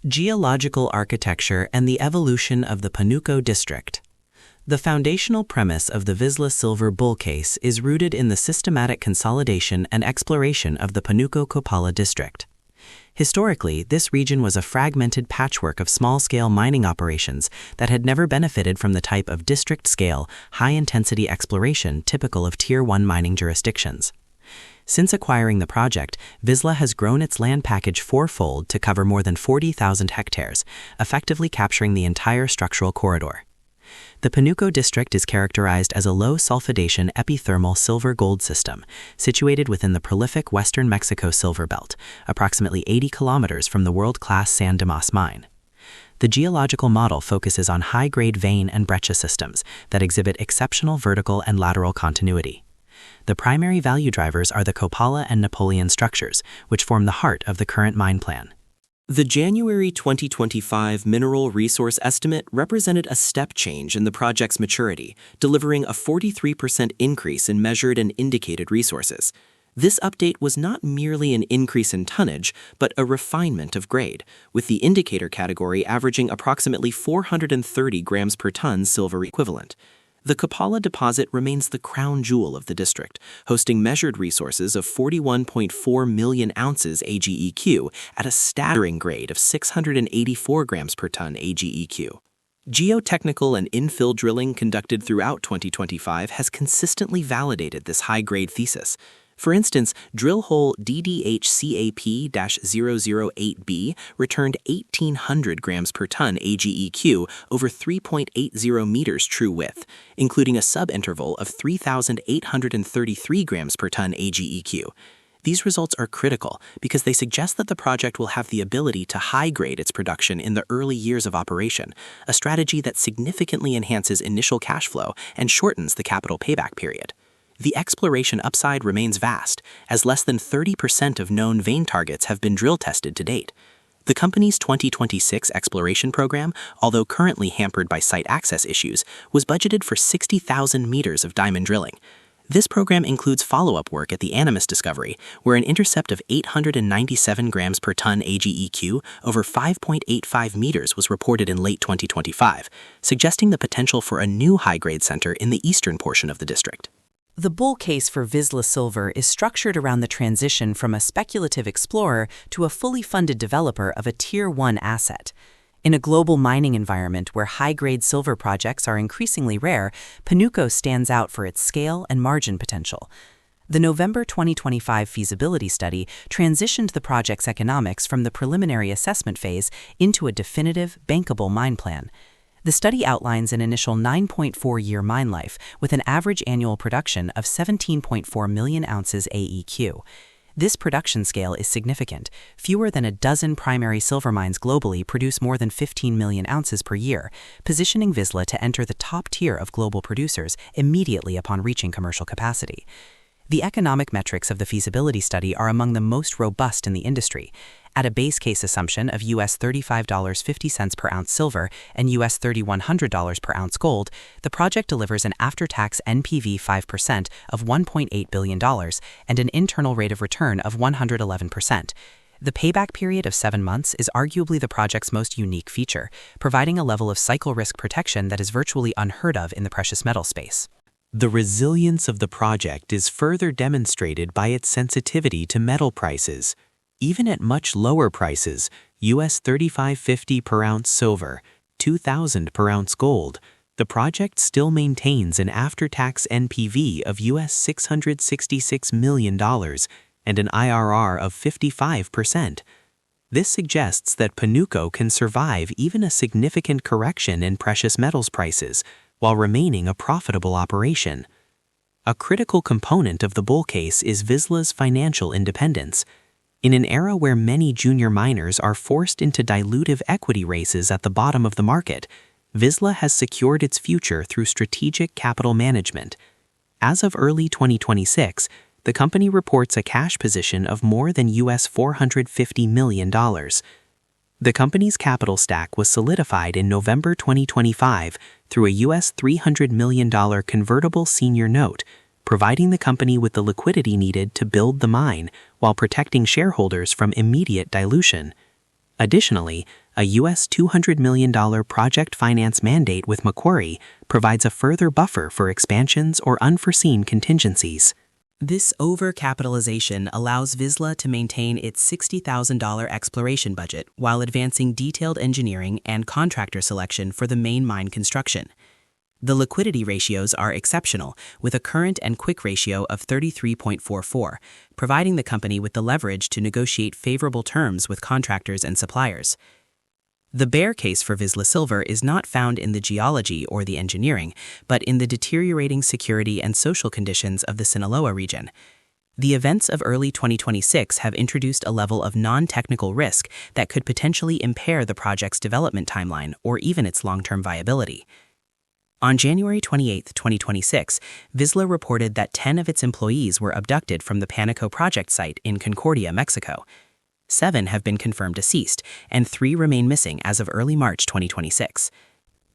Geological architecture and the evolution of the Panuco district. The foundational premise of the Vizsla silver bull case is rooted in the systematic consolidation and exploration of the Panuco-Copala district. Historically, this region was a fragmented patchwork of small-scale mining operations that had never benefited from the type of district-scale, high-intensity exploration typical of Tier 1 mining jurisdictions. Since acquiring the project, Vizsla has grown its land package fourfold to cover more than 40,000 hectares, effectively capturing the entire structural corridor. The Panuco district is characterized as a low-sulfidation epithermal silver-gold system, situated within the prolific western Mexico silver belt, approximately 80 kilometers from the world-class San Dimas mine. The geological model focuses on high-grade vein and breccia systems that exhibit exceptional vertical and lateral continuity. The primary value drivers are the Copala and Napoleon structures, which form the heart of the current mine plan. The January 2025 mineral resource estimate represented a step change in the project's maturity, delivering a 43% increase in measured and indicated resources. This update was not merely an increase in tonnage, but a refinement of grade, with the indicator category averaging approximately 430 grams per ton silver equivalent. The Copala deposit remains the crown jewel of the district, hosting measured resources of 41.4 million ounces AgEq at a staggering grade of 684 grams per ton AgEq. Geotechnical and infill drilling conducted throughout 2025 has consistently validated this high-grade thesis. For instance, drill hole DDHCAP-008B returned 1,800 grams per ton AgEq over 3.80 meters true width, including a subinterval of 3,833 grams per ton AgEq. These results are critical because they suggest that the project will have the ability to high-grade its production in the early years of operation, a strategy that significantly enhances initial cash flow and shortens the capital payback period. The exploration upside remains vast, as less than 30% of known vein targets have been drill tested to date. The company's 2026 exploration program, although currently hampered by site access issues, was budgeted for 60,000 meters of diamond drilling. This program includes follow-up work at the Animus discovery, where an intercept of 897 grams per ton AgEq over 5.85 meters was reported in late 2025, suggesting the potential for a new high-grade center in the eastern portion of the district. The bull case for Vizsla Silver is structured around the transition from a speculative explorer to a fully funded developer of a Tier 1 asset. In a global mining environment where high-grade silver projects are increasingly rare, Panuco stands out for its scale and margin potential. The November 2025 feasibility study transitioned the project's economics from the preliminary assessment phase into a definitive, bankable mine plan. The study outlines an initial 9.4-year mine life with an average annual production of 17.4 million ounces AEQ. This production scale is significant. Fewer than a dozen primary silver mines globally produce more than 15 million ounces per year, positioning Vizsla to enter the top tier of global producers immediately upon reaching commercial capacity. The economic metrics of the feasibility study are among the most robust in the industry. At a base case assumption of US $35.50 per ounce silver and US $3,100 per ounce gold, the project delivers an after-tax NPV 5% of $1.8 billion and an internal rate of return of 111%. The payback period of 7 months is arguably the project's most unique feature, providing a level of cycle risk protection that is virtually unheard of in the precious metal space. The resilience of the project is further demonstrated by its sensitivity to metal prices. Even at much lower prices, US $35.50 per ounce silver, $2,000 per ounce gold, the project still maintains an after-tax NPV of US $666 million and an IRR of 55%. This suggests that Panuco can survive even a significant correction in precious metals prices, while remaining a profitable operation. A critical component of the bull case is Vizsla's financial independence. In an era where many junior miners are forced into dilutive equity races at the bottom of the market, Vizsla has secured its future through strategic capital management. As of early 2026, the company reports a cash position of more than US $450 million. The company's capital stack was solidified in November 2025 through a US $300 million convertible senior note, providing the company with the liquidity needed to build the mine while protecting shareholders from immediate dilution. Additionally, A U.S. $200 million project finance mandate with Macquarie provides a further buffer for expansions or unforeseen contingencies. This overcapitalization allows Vizsla to maintain its $60,000 exploration budget while advancing detailed engineering and contractor selection for the main mine construction. The liquidity ratios are exceptional, with a current and quick ratio of 33.44, providing the company with the leverage to negotiate favorable terms with contractors and suppliers. The bear case for Vizsla Silver is not found in the geology or the engineering, but in the deteriorating security and social conditions of the Sinaloa region. The events of early 2026 have introduced a level of non-technical risk that could potentially impair the project's development timeline or even its long-term viability. On January 28, 2026, Vizsla reported that 10 of its employees were abducted from the Panuco project site in Concordia, Mexico. 7 have been confirmed deceased, and 3 remain missing as of early March 2026.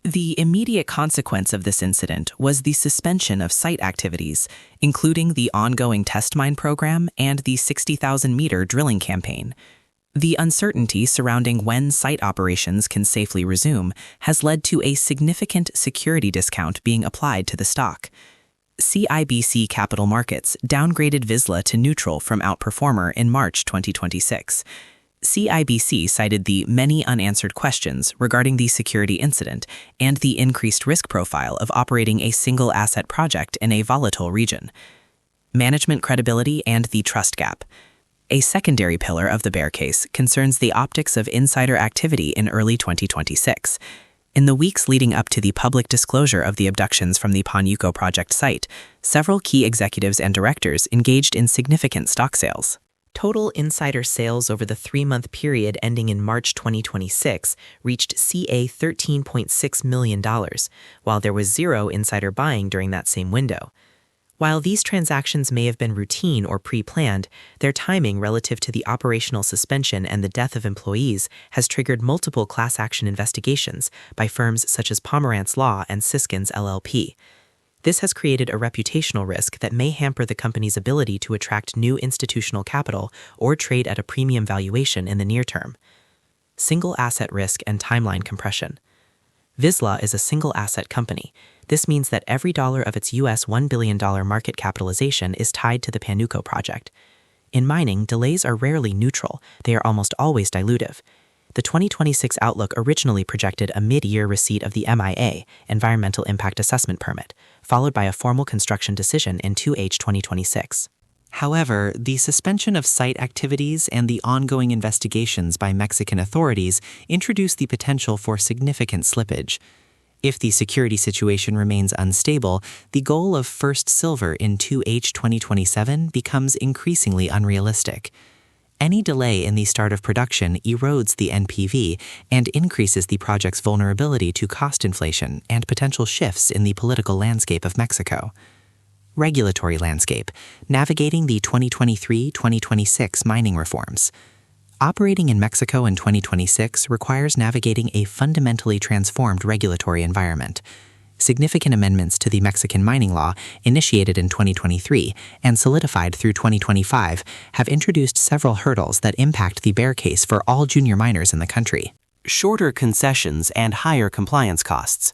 The immediate consequence of this incident was the suspension of site activities, including the ongoing test mine program and the 60,000-meter drilling campaign. The uncertainty surrounding when site operations can safely resume has led to a significant security discount being applied to the stock. CIBC Capital Markets downgraded Vizsla to neutral from outperformer in March 2026. CIBC cited the many unanswered questions regarding the security incident and the increased risk profile of operating a single asset project in a volatile region. Management credibility and the trust gap. A secondary pillar of the bear case concerns the optics of insider activity in early 2026. In the weeks leading up to the public disclosure of the abductions from the Panuco project site, several key executives and directors engaged in significant stock sales. Total insider sales over the 3-month period ending in March 2026 reached CA $13.6 million, while there was zero insider buying during that same window. While these transactions may have been routine or pre-planned, their timing relative to the operational suspension and the death of employees has triggered multiple class action investigations by firms such as Pomerantz Law and Siskins LLP. This has created a reputational risk that may hamper the company's ability to attract new institutional capital or trade at a premium valuation in the near term. Single asset risk and timeline compression. Vizsla is a single asset company. This means that every dollar of its US $1 billion market capitalization is tied to the Panuco project. In mining, delays are rarely neutral. They are almost always dilutive. The 2026 outlook originally projected a mid-year receipt of the MIA, Environmental Impact Assessment Permit, followed by a formal construction decision in 2H 2026. However, the suspension of site activities and the ongoing investigations by Mexican authorities introduce the potential for significant slippage. If the security situation remains unstable, the goal of first silver in 2H 2027 becomes increasingly unrealistic. Any delay in the start of production erodes the NPV and increases the project's vulnerability to cost inflation and potential shifts in the political landscape of Mexico. Regulatory landscape, navigating the 2023-2026 mining reforms. Operating in Mexico in 2026 requires navigating a fundamentally transformed regulatory environment. Significant amendments to the Mexican mining law, initiated in 2023 and solidified through 2025, have introduced several hurdles that impact the bear case for all junior miners in the country. Shorter concessions and higher compliance costs.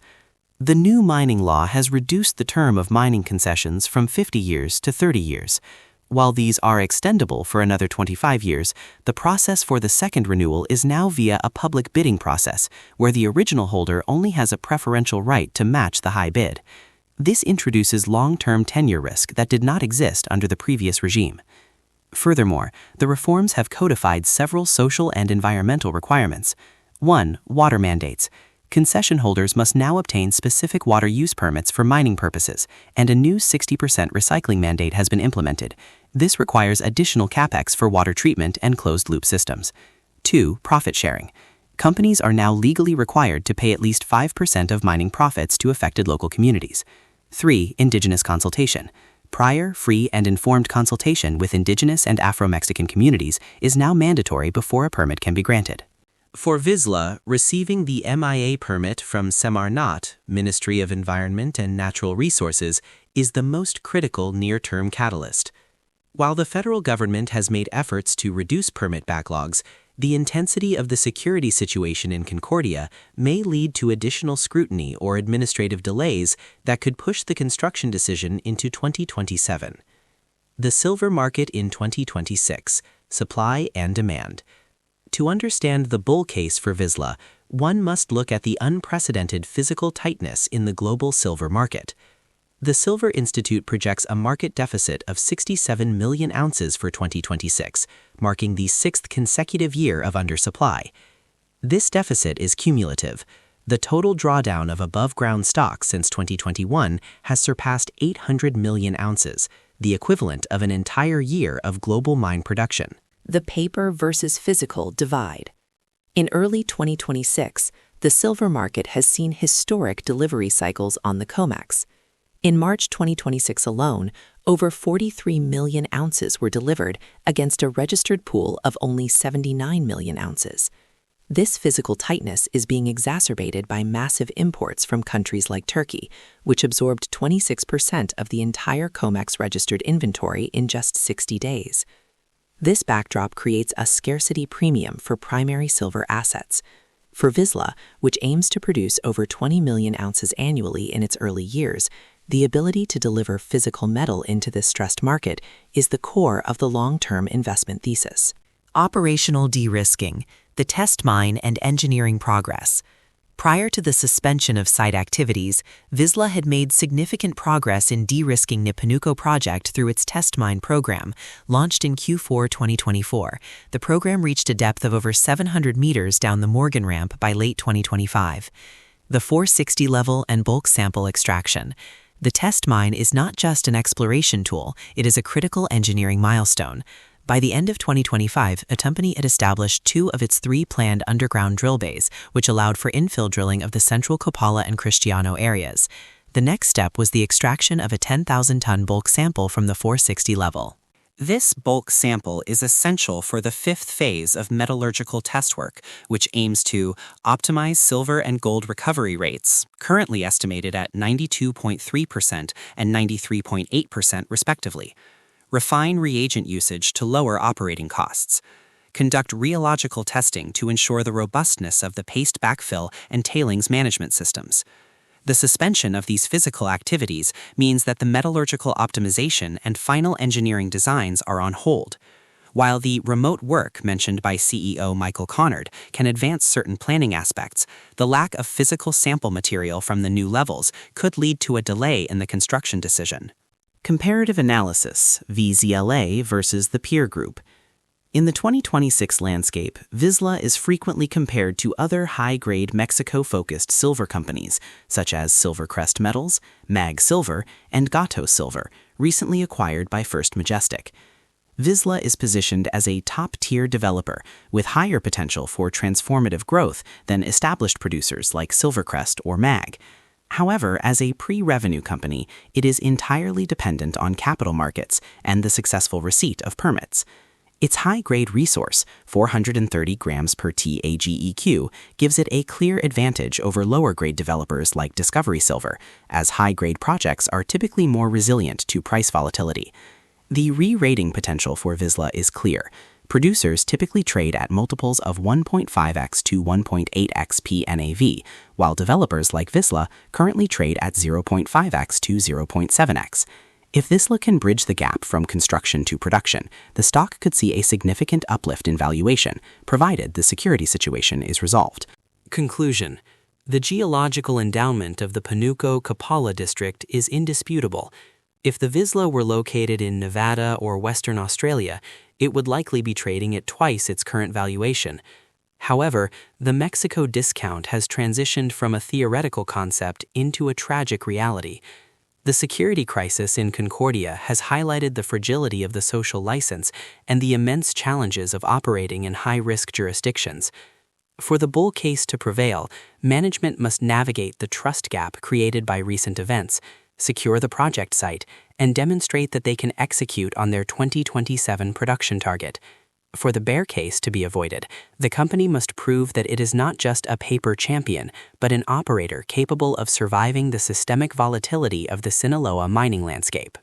The new mining law has reduced the term of mining concessions from 50 years to 30 years. While these are extendable for another 25 years, the process for the second renewal is now via a public bidding process, where the original holder only has a preferential right to match the high bid. This introduces long-term tenure risk that did not exist under the previous regime. Furthermore, the reforms have codified several social and environmental requirements. 1. Water mandates. Concession holders must now obtain specific water use permits for mining purposes, and a new 60% recycling mandate has been implemented. This requires additional capex for water treatment and closed-loop systems. 2. Profit sharing. Companies are now legally required to pay at least 5% of mining profits to affected local communities. 3. Indigenous consultation. Prior, free, and informed consultation with indigenous and Afro-Mexican communities is now mandatory before a permit can be granted. For Vizsla, receiving the MIA permit from Semarnat, Ministry of Environment and Natural Resources, is the most critical near-term catalyst. While the federal government has made efforts to reduce permit backlogs, The intensity of the security situation in Concordia may lead to additional scrutiny or administrative delays that could push the construction decision into 2027. The silver market in 2026, supply and demand. To understand the bull case for Vizsla, one must look at the unprecedented physical tightness in the global silver market. The Silver Institute projects a market deficit of 67 million ounces for 2026, marking the sixth consecutive year of undersupply. This deficit is cumulative. The total drawdown of above-ground stock since 2021 has surpassed 800 million ounces, the equivalent of an entire year of global mine production. The paper versus physical divide. In early 2026, the silver market has seen historic delivery cycles on the COMEX. In March 2026 alone, over 43 million ounces were delivered against a registered pool of only 79 million ounces. This physical tightness is being exacerbated by massive imports from countries like Turkey, which absorbed 26% of the entire COMEX registered inventory in just 60 days. This backdrop creates a scarcity premium for primary silver assets. For Vizsla, which aims to produce over 20 million ounces annually in its early years, the ability to deliver physical metal into this stressed market is the core of the long-term investment thesis. Operational de-risking, the test mine and engineering progress. Prior to the suspension of site activities, Vizsla had made significant progress in de-risking the Panuco project through its test mine program, launched in Q4 2024. The program reached a depth of over 700 meters down the Morgan ramp by late 2025. The 460 level and bulk sample extraction. The test mine is not just an exploration tool, it is a critical engineering milestone. By the end of 2025, a company had established 2 of its 3 planned underground drill bays, which allowed for infill drilling of the central Copala and Cristiano areas. The next step was the extraction of a 10,000-ton bulk sample from the 460 level. This bulk sample is essential for the 5th phase of metallurgical test work, which aims to optimize silver and gold recovery rates, currently estimated at 92.3% and 93.8% respectively. Refine reagent usage to lower operating costs. Conduct rheological testing to ensure the robustness of the paste backfill and tailings management systems. The suspension of these physical activities means that the metallurgical optimization and final engineering designs are on hold. While the remote work mentioned by CEO Michael Conard can advance certain planning aspects, the lack of physical sample material from the new levels could lead to a delay in the construction decision. Comparative analysis, Vizsla versus the peer group. In the 2026 landscape, Vizsla is frequently compared to other high-grade Mexico-focused silver companies, such as Silvercrest Metals, Mag Silver, and Gato Silver, recently acquired by First Majestic. Vizsla is positioned as a top-tier developer with higher potential for transformative growth than established producers like Silvercrest or Mag. However, as a pre-revenue company, it is entirely dependent on capital markets and the successful receipt of permits. Its high-grade resource, 430 grams per TAGEQ, gives it a clear advantage over lower-grade developers like Discovery Silver, as high-grade projects are typically more resilient to price volatility. The re-rating potential for Vizsla is clear. Producers typically trade at multiples of 1.5x to 1.8x P/NAV, while developers like Vizsla currently trade at 0.5x to 0.7x. If Vizsla can bridge the gap from construction to production, the stock could see a significant uplift in valuation, provided the security situation is resolved. Conclusion. The geological endowment of the Panuco-Copala district is indisputable. If the Vizsla were located in Nevada or Western Australia, it would likely be trading at twice its current valuation. However, the Mexico discount has transitioned from a theoretical concept into a tragic reality. The security crisis in Concordia has highlighted the fragility of the social license and the immense challenges of operating in high-risk jurisdictions. For the bull case to prevail, management must navigate the trust gap created by recent events, secure the project site, and demonstrate that they can execute on their 2027 production target. For the bear case to be avoided, the company must prove that it is not just a paper champion, but an operator capable of surviving the systemic volatility of the Sinaloa mining landscape.